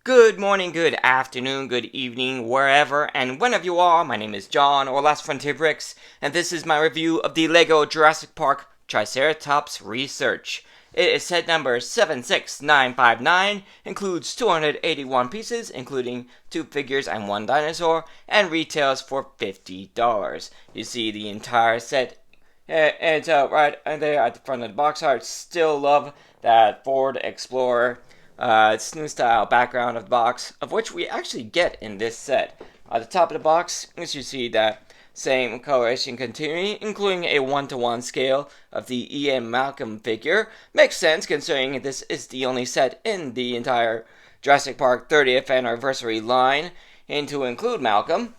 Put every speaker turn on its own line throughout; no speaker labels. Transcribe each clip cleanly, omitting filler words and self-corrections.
Good morning, good afternoon, good evening, wherever and whenever you are. My name is John, or Last Frontier Bricks, and this is my review of the LEGO Jurassic Park Triceratops Research. It is set number 76959, includes 281 pieces, including 2 figures and 1 dinosaur, and retails for $50. You see the entire set. It's right there at the front of the box art. Still love that Ford Explorer it's new style background of the box, of which we actually get in this set. At the top of the box, as you see that same coloration continuing, including a 1-to-1 scale of the Ian Malcolm figure. Makes sense considering this is the only set in the entire Jurassic Park 30th anniversary line, and to include Malcolm.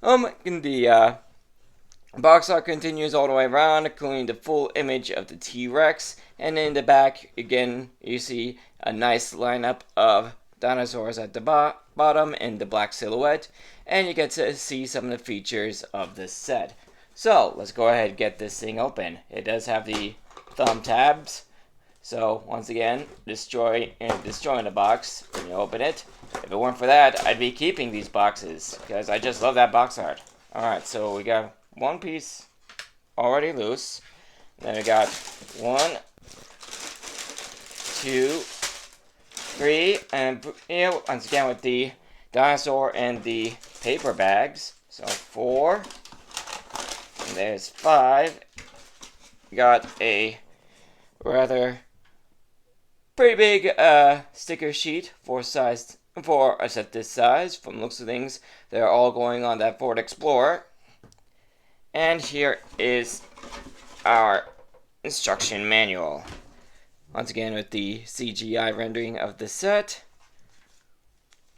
In the box art continues all the way around, including the full image of the T-Rex, and in the back, again, you see a nice lineup of dinosaurs at the bottom in the black silhouette, and you get to see some of the features of this set. So, let's go ahead and get this thing open. It does have the thumb tabs, so once again, destroying the box when you open it. If it weren't for that, I'd be keeping these boxes, because I just love that box art. Alright, so we got one piece already loose. Then we got 1, 2, 3, and once again with the dinosaur and the paper bags. So 4, and there's 5. We got a rather pretty big sticker sheet for a set this size. From looks of things, they're all going on that Ford Explorer. And here is our instruction manual. Once again with the CGI rendering of the set.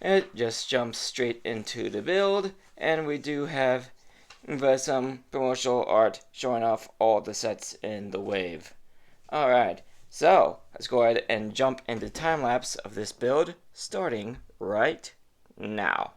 It just jumps straight into the build. And we do have some promotional art showing off all the sets in the wave. Alright, so let's go ahead and jump into time lapse of this build, starting right now.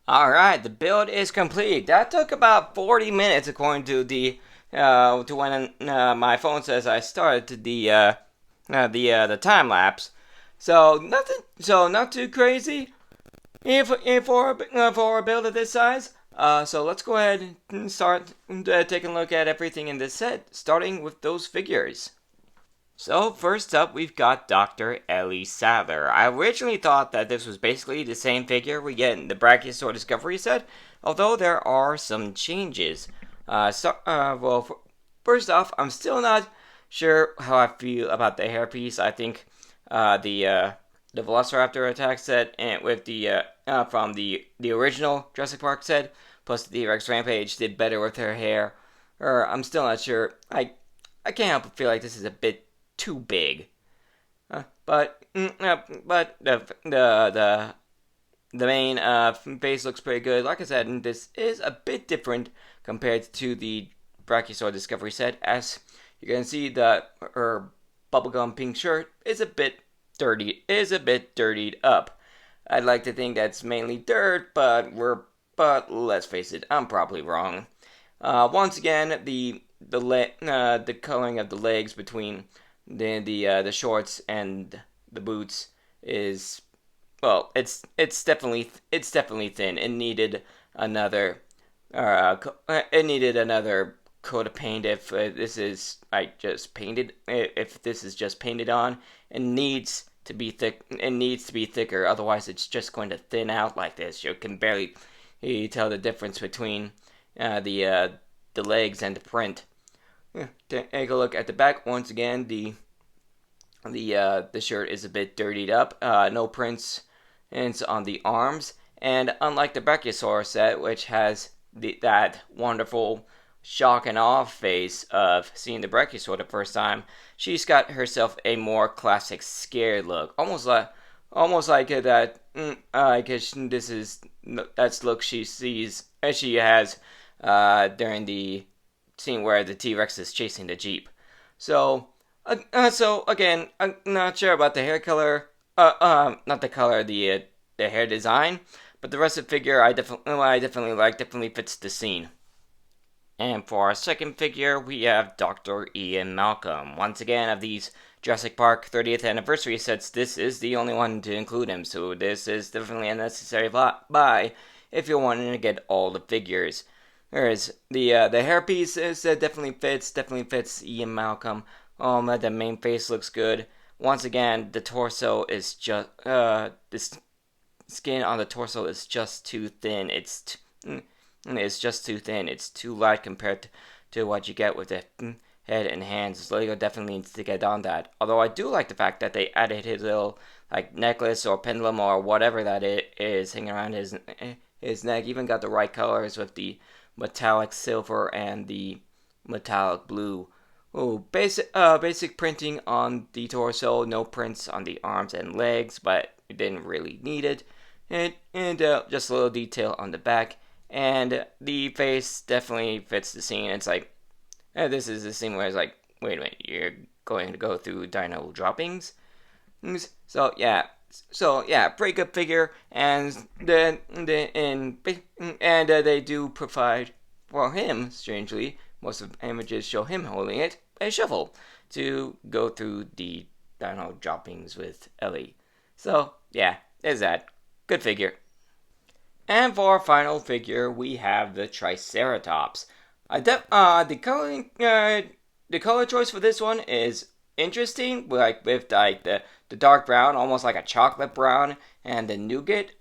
Alright, the build is complete. That took about 40 minutes according to the to when my phone says I started the time lapse. So not too crazy for a build of this size. So let's go ahead and start taking a look at everything in this set, starting with those figures. So first up, we've got Dr. Ellie Sadler. I originally thought that this was basically the same figure we get in the Brachiosaur Discovery set, although there are some changes. First off, I'm still not sure how I feel about the hairpiece. I think the Velociraptor attack set and with the from the original Jurassic Park set, plus the T-Rex Rampage did better with her hair. I'm still not sure. I can't help but feel like this is a bit too big, but the main face looks pretty good. Like I said, this is a bit different compared to the Brachiosaur Discovery set. As you can see, her bubblegum pink shirt is a bit dirtied up. I'd like to think that's mainly dirt, but let's face it, I'm probably wrong. Once again, the coloring of the legs between the shorts and the boots is, well, it's definitely thin. It needed another coat of paint if this is just painted. If this is just painted on, it needs to be thick. It needs to be thicker. Otherwise, it's just going to thin out like this. You can barely tell the difference between the legs and the print. Take a look at the back. Once again, the shirt is a bit dirtied up. No prints on the arms, and unlike the Brachiosaur set, which has that wonderful shock and awe face of seeing the Brachiosaur the first time, she's got herself a more classic scared look, almost like that. Guess this is that's look she sees as she has during the scene where the T-Rex is chasing the Jeep. So again, I'm not sure about the hair color. Not the color, the hair design, but the rest of the figure I definitely like. Definitely fits the scene. And for our second figure, we have Dr. Ian Malcolm. Once again, of these Jurassic Park 30th anniversary sets, this is the only one to include him, so this is definitely a necessary buy if you're wanting to get all the figures. There's the hairpiece definitely fits Ian Malcolm. The main face looks good. Once again, the torso is just this skin on the torso is just too thin. It's just too thin. It's too light compared to what you get with the head and hands. Lego definitely needs to get on that. Although I do like the fact that they added his little like necklace or pendulum or whatever that it is hanging around his neck. Even got the right colors with the metallic silver and the metallic blue. Oh, basic printing on the torso. No prints on the arms and legs, but it didn't really need it. And just a little detail on the back. And the face definitely fits the scene. It's like, this is the scene where it's like, wait a minute, you're going to go through dino droppings? So yeah, pretty good figure, and they do provide for him, strangely, most of the images show him holding it, a shovel, to go through the dino droppings with Ellie. So yeah, there's that. Good figure. And for our final figure, we have the Triceratops. The color choice for this one is interesting, like with the dark brown, almost like a chocolate brown, and the nougat.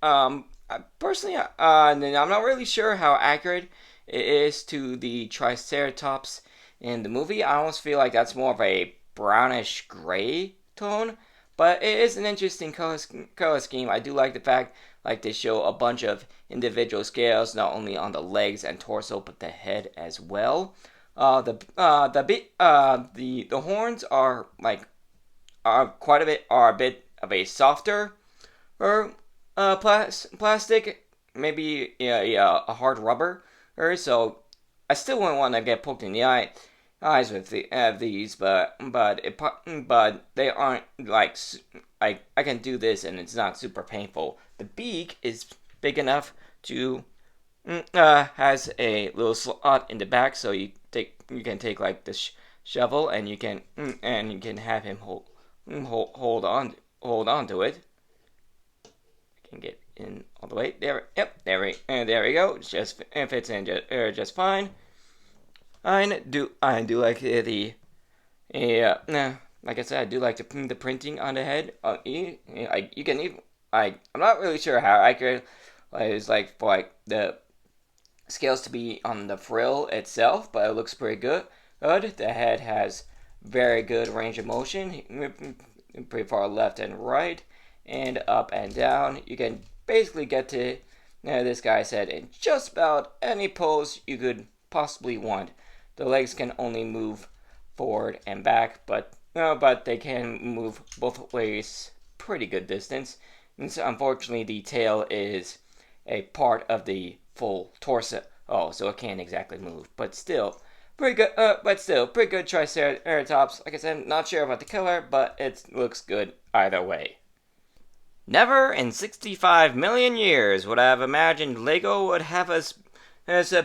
Personally, I'm not really sure how accurate it is to the Triceratops in the movie. I almost feel like that's more of a brownish gray tone, but it is an interesting color scheme. I do like the fact like they show a bunch of individual scales, not only on the legs and torso, but the head as well. The horns are a bit of a softer or plastic, maybe a hard rubber. Or so I still wouldn't want to get poked in the eyes with these, but they aren't like I can do this and it's not super painful. The beak is big enough to has a little slot in the back, so you can take like the shovel and you can have him hold on to it. I can get in all the way there. Yep, there we go. It fits in just fine. I do like like I said, I do like the printing on the head. You can even I'm not really sure how accurate it's like for like the scales to be on the frill itself, but it looks pretty good. The head has very good range of motion, pretty far left and right, and up and down. You can basically get to this guy's head in just about any pose you could possibly want. The legs can only move forward and back, but they can move both ways pretty good distance. And so unfortunately, the tail is a part of the full torso. Oh, so it can't exactly move, but still pretty good. Pretty good Triceratops. Like I said, not sure about the color, but it looks good either way. Never in 65 million years would I have imagined Lego would have us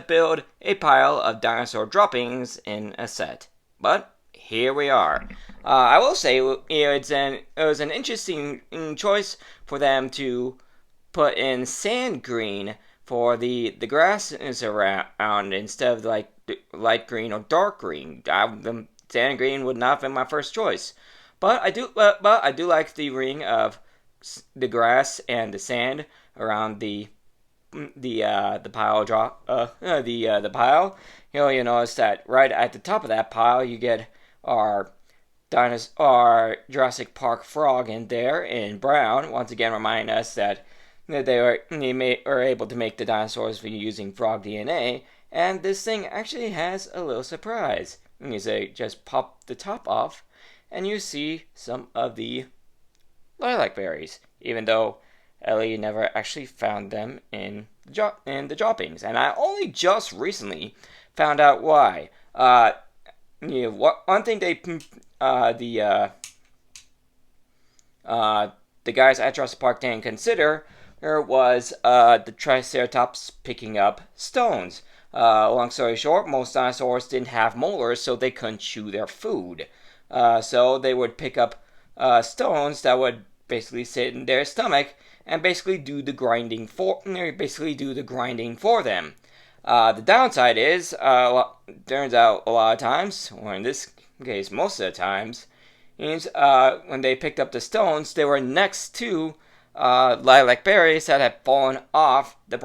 build a pile of dinosaur droppings in a set, but here we are. I will say, it was an interesting choice for them to put in sand green for the grass is around instead of like light green or dark green. The sand green would not have been my first choice, but I do like the ring of the grass and the sand around the pile the pile. You notice that right at the top of that pile you get our Jurassic Park frog in there in brown, once again reminding us that they were able to make the dinosaurs using frog DNA. And this thing actually has a little surprise. You say just pop the top off, and you see some of the lilac berries, even though Ellie never actually found them in the droppings. And I only just recently found out why. One thing uh, the uh, the guys at Jurassic Park didn't consider was the Triceratops picking up stones. Long story short, most dinosaurs didn't have molars, so they couldn't chew their food. So they would pick up stones that would basically sit in their stomach and basically do the grinding for them. The downside is, turns out a lot of times, or in this case, most of the times, is when they picked up the stones, they were next to lilac berries that had fallen off the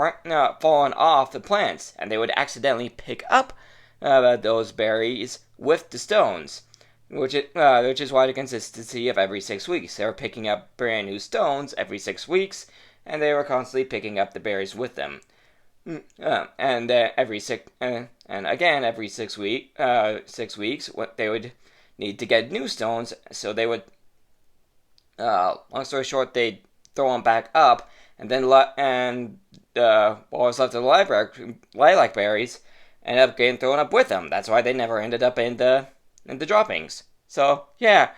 plants, and they would accidentally pick up those berries with the stones, which is why the consistency of every 6 weeks. They were picking up brand new stones every 6 weeks, and they were constantly picking up the berries with them. And every 6 weeks, what they would need to get new stones, so they would. Long story short, they'd throw them back up, and then what was left of the lilac berries ended up getting thrown up with them. That's why they never ended up in the droppings. So yeah,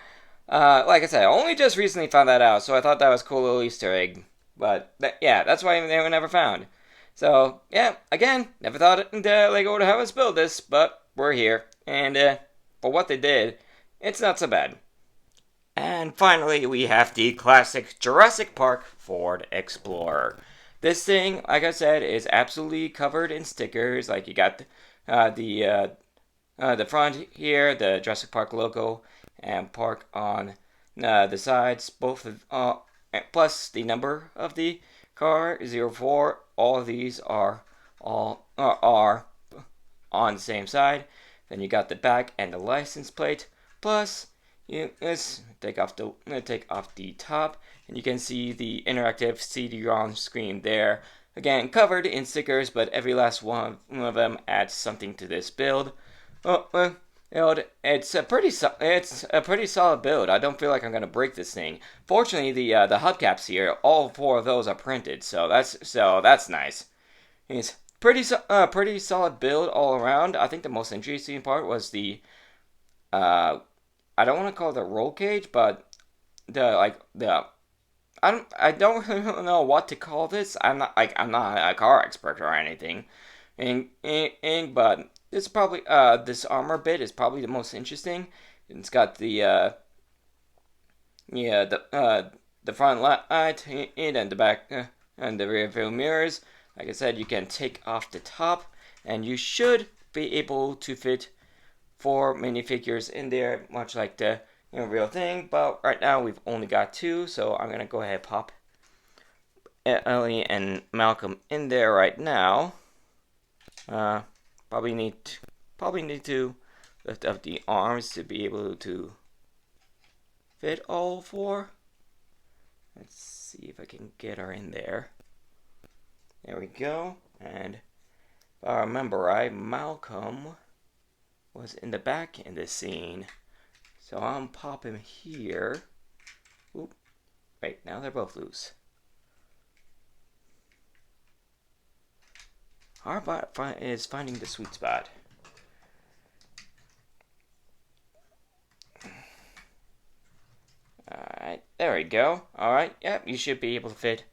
like I said, I only just recently found that out, so I thought that was a cool little Easter egg. But that's why they were never found. So yeah, again, never thought Lego would have us build this, but we're here, and for what they did, it's not so bad. And finally, we have the classic Jurassic Park Ford Explorer. This thing, like I said, is absolutely covered in stickers. Like you got the front here, the Jurassic Park logo, and Park on the sides, both of plus the number of the car 04. All of these are on the same side. Then you got the back and the license plate. Plus, let's take off the top, and you can see the interactive CD-ROM screen there. Again, covered in stickers, but every last one of them adds something to this build. It's a pretty solid build. I don't feel like I'm gonna break this thing. Fortunately, the hubcaps here, all four of those are printed, so that's nice. It's pretty solid build all around. I think the most interesting part was the I don't want to call it the roll cage, but I don't really know what to call this. I'm not a car expert or anything, but it's probably this armor bit is probably the most interesting. It's got the front light and the back and the rear view mirrors. Like I said, you can take off the top, and you should be able to fit 4 minifigures in there, much like the real thing. But right now we've only got 2, so I'm gonna go ahead and pop Ellie and Malcolm in there right now. Probably need to lift up the arms to be able to fit all 4. Let's see if I can get her in there. There we go. And if I remember right, Malcolm was in the back in this scene. So I'm pop him here. Oop. Wait, now they're both loose. Hard is finding the sweet spot. Alright, there we go. Alright, yep, you should be able to fit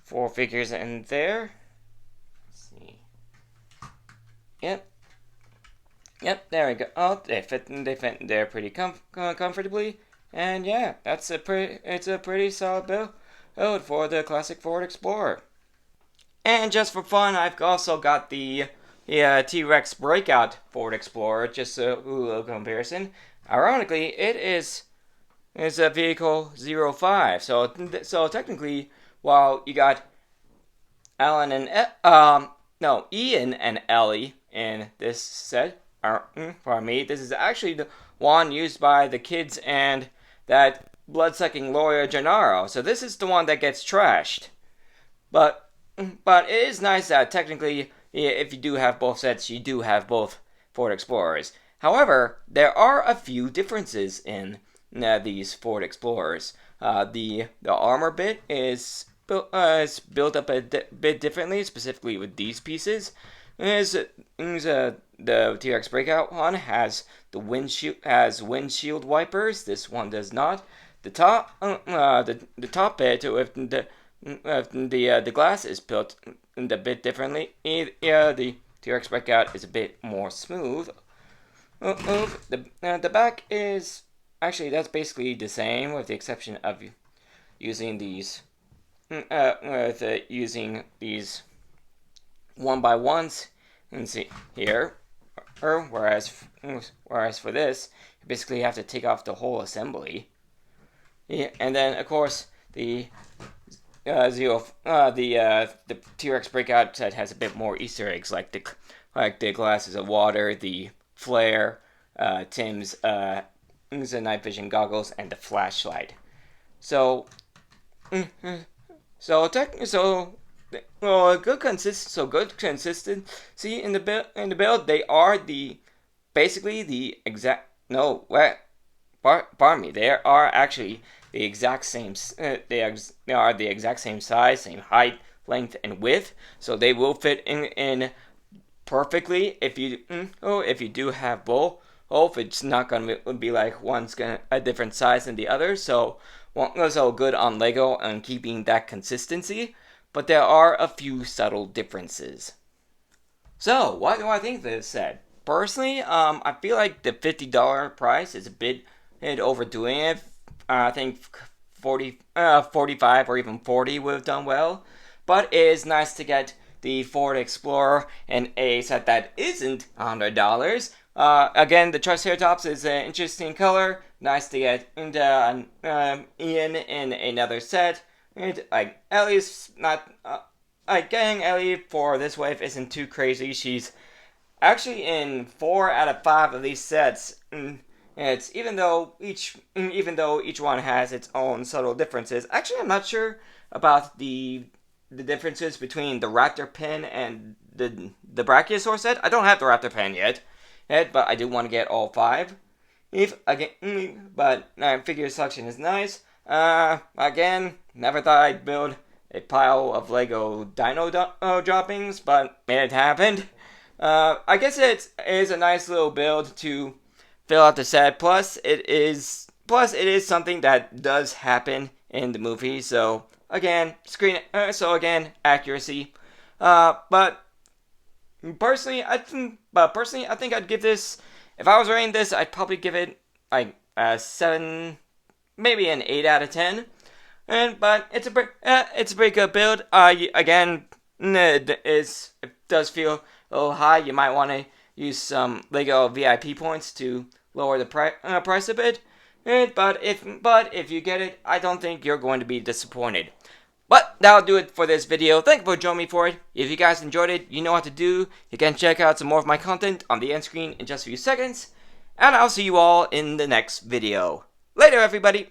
4 figures in there. Let's see. Yep, there we go. Oh, they fit in there pretty comfortably. And yeah, it's a pretty solid build for the classic Ford Explorer. And just for fun, I've also got the T-Rex Breakout Ford Explorer, just a little comparison. Ironically, it's a vehicle 05. So technically, while you got Ian and Ellie in this set, pardon me, this is actually the one used by the kids and that blood-sucking lawyer Gennaro. So this is the one that gets trashed. But it is nice that technically if you do have both sets, you do have both Ford Explorers. However, there are a few differences in these Ford Explorers. The armor bit is built up a bit differently, specifically with these pieces. The T-Rex Breakout one has windshield wipers. This one does not. The top bit with the glass is built a bit differently. The T-Rex Breakout is a bit more smooth. The back is actually, that's basically the same, with the exception of using these using these 1x1s. And see here, whereas for this, you basically have to take off the whole assembly. Yeah, and then of course the T-Rex Breakout set has a bit more Easter eggs, like the glasses of water, the flare, Tim's night vision goggles, and the flashlight. So good consistency in the build. They are basically the exact pardon me. They are actually the exact same. They are the exact same size, same height, length, and width. So they will fit in perfectly. If you do have both, it's not gonna be like one's a different size than the other. So good on Lego and keeping that consistency. But there are a few subtle differences. So, what do I think of this set? Personally, I feel like the $50 price is a bit overdoing it. I think 45 or even 40 would have done well. But it is nice to get the Ford Explorer in a set that isn't $100. Again, the Triceratops is an interesting color. Nice to get into in another set. Like, Ellie's not getting Ellie for this wave isn't too crazy. She's actually in 4 out of 5 of these sets. It's even though each one has its own subtle differences. Actually, I'm not sure about the differences between the Raptor pin and the Brachiosaur set. I don't have the Raptor pin yet, but I do want to get all 5. But figure selection is nice. Again, never thought I'd build a pile of Lego dino droppings, but it happened. I guess it is a nice little build to fill out the set. Plus, it is something that does happen in the movie. So again, accuracy. But personally, I think I'd give this. If I was rating this, I'd probably give it like a 7. Maybe an 8 out of 10, but it's a pretty good build. Again, it does feel a little high. You might want to use some Lego VIP points to lower the price a bit. But if you get it, I don't think you're going to be disappointed. But that'll do it for this video. Thank you for joining me for it. If you guys enjoyed it, you know what to do. You can check out some more of my content on the end screen in just a few seconds, and I'll see you all in the next video. Later, everybody!